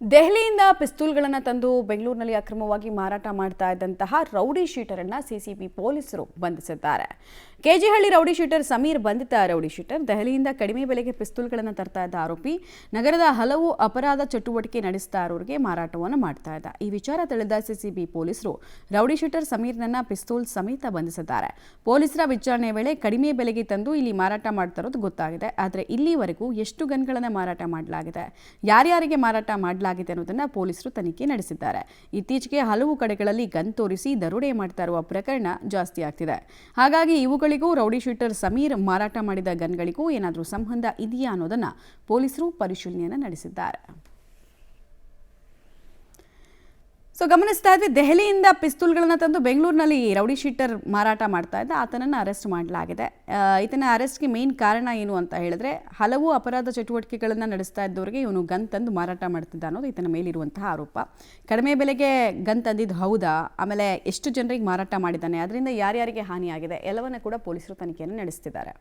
ದೆಹಲಿಯಿಂದ ಪಿಸ್ತೂಲ್ಗಳನ್ನು ತಂದು ಬೆಂಗಳೂರಿನಲ್ಲಿ ಅಕ್ರಮವಾಗಿ ಮಾರಾಟ ಮಾಡ್ತಾ ಇದ್ದಂತಹ ರೌಡಿ ಶೀಟರನ್ನ ಸಿಸಿಬಿ ಪೊಲೀಸರು ಬಂಧಿಸಿದ್ದಾರೆ. ಕೆಜಿಹಳ್ಳಿ ರೌಡಿ ಶೀಟರ್ ಸಮೀರ್ ಬಂಧಿತ ರೌಡಿ ಶೀಟರ್ ದೆಹಲಿಯಿಂದ ಕಡಿಮೆ ಬೆಲೆಗೆ ಪಿಸ್ತೂಲ್ಗಳನ್ನು ತರ್ತಾ ಇದ್ದ ಆರೋಪಿ ನಗರದ ಹಲವು ಅಪರಾಧ ಚಟುವಟಿಕೆ ನಡೆಸ್ತಾ ಇರೋರಿಗೆ ಮಾರಾಟವನ್ನು ಮಾಡ್ತಾ ಇದ್ದ. ಈ ವಿಚಾರ ತಿಳಿದ ಸಿಸಿಬಿ ಪೊಲೀಸರು ರೌಡಿ ಶೀಟರ್ ಸಮೀರ್ನನ್ನ ಪಿಸ್ತೂಲ್ ಸಮೇತ ಬಂಧಿಸಿದ್ದಾರೆ. ಪೊಲೀಸರ ವಿಚಾರಣೆ ವೇಳೆ ಕಡಿಮೆ ಬೆಲೆಗೆ ತಂದು ಇಲ್ಲಿ ಮಾರಾಟ ಮಾಡ್ತಾ ಇರೋದು ಗೊತ್ತಾಗಿದೆ. ಆದರೆ ಇಲ್ಲಿವರೆಗೂ ಎಷ್ಟು ಗನ್ಗಳನ್ನು ಮಾರಾಟ ಮಾಡಲಾಗಿದೆ, ಯಾರ್ಯಾರಿಗೆ ಮಾರಾಟ ಮಾಡಲಾಗಿದೆ ಅನ್ನೋದನ್ನ ಪೊಲೀಸರು ತನಿಖೆ ನಡೆಸಿದ್ದಾರೆ. ಇತ್ತೀಚೆಗೆ ಹಲವು ಕಡೆಗಳಲ್ಲಿ ಗನ್ ತೋರಿಸಿ ದರೋಡೆ ಮಾಡ್ತಾ ಇರುವ ಪ್ರಕರಣ ಜಾಸ್ತಿ ಆಗ್ತಿದೆ. ಹಾಗಾಗಿ ಇವುಗಳಿಗೂ ರೌಡಿ ಶೀಟರ್ ಸಮೀರ್ ಮಾರಾಟ ಮಾಡಿದ ಗನ್ಗಳಿಗೂ ಏನಾದರೂ ಸಂಬಂಧ ಇದೆಯಾ ಅನ್ನೋದನ್ನ ಪೊಲೀಸರು ಪರಿಶೀಲನೆಯನ್ನು ನಡೆಸಿದ್ದಾರೆ. ಗಮನಿಸ್ತಾ ಇದ್ವಿ, ದೆಹಲಿಯಿಂದ ಪಿಸ್ತೂಲ್ಗಳನ್ನು ತಂದು ಬೆಂಗಳೂರಿನಲ್ಲಿ ರೌಡಿ ಶೀಟರ್ ಮಾರಾಟ ಮಾಡ್ತಾ ಇದ್ದ ಆತನನ್ನು ಅರೆಸ್ಟ್ ಮಾಡಲಾಗಿದೆ. ಈತನ ಅರೆಸ್ಟ್ಗೆ ಮೇನ್ ಕಾರಣ ಏನು ಅಂತ ಹೇಳಿದ್ರೆ, ಹಲವು ಅಪರಾಧ ಚಟುವಟಿಕೆಗಳನ್ನು ನಡೆಸ್ತಾ ಇದ್ದವರಿಗೆ ಇವನು ಗನ್ ತಂದು ಮಾರಾಟ ಮಾಡ್ತಿದ್ದ ಅನ್ನೋದು ಈತನ ಮೇಲಿರುವಂತಹ ಆರೋಪ. ಕಡಿಮೆ ಬೆಲೆಗೆ ಗನ್ ತಂದಿದ್ದು ಹೌದಾ, ಆಮೇಲೆ ಎಷ್ಟು ಜನರಿಗೆ ಮಾರಾಟ ಮಾಡಿದ್ದಾನೆ, ಅದರಿಂದ ಯಾರ್ಯಾರಿಗೆ ಹಾನಿಯಾಗಿದೆ ಎಲ್ಲವನ್ನ ಕೂಡ ಪೊಲೀಸರು ತನಿಖೆಯನ್ನು ನಡೆಸ್ತಿದ್ದಾರೆ.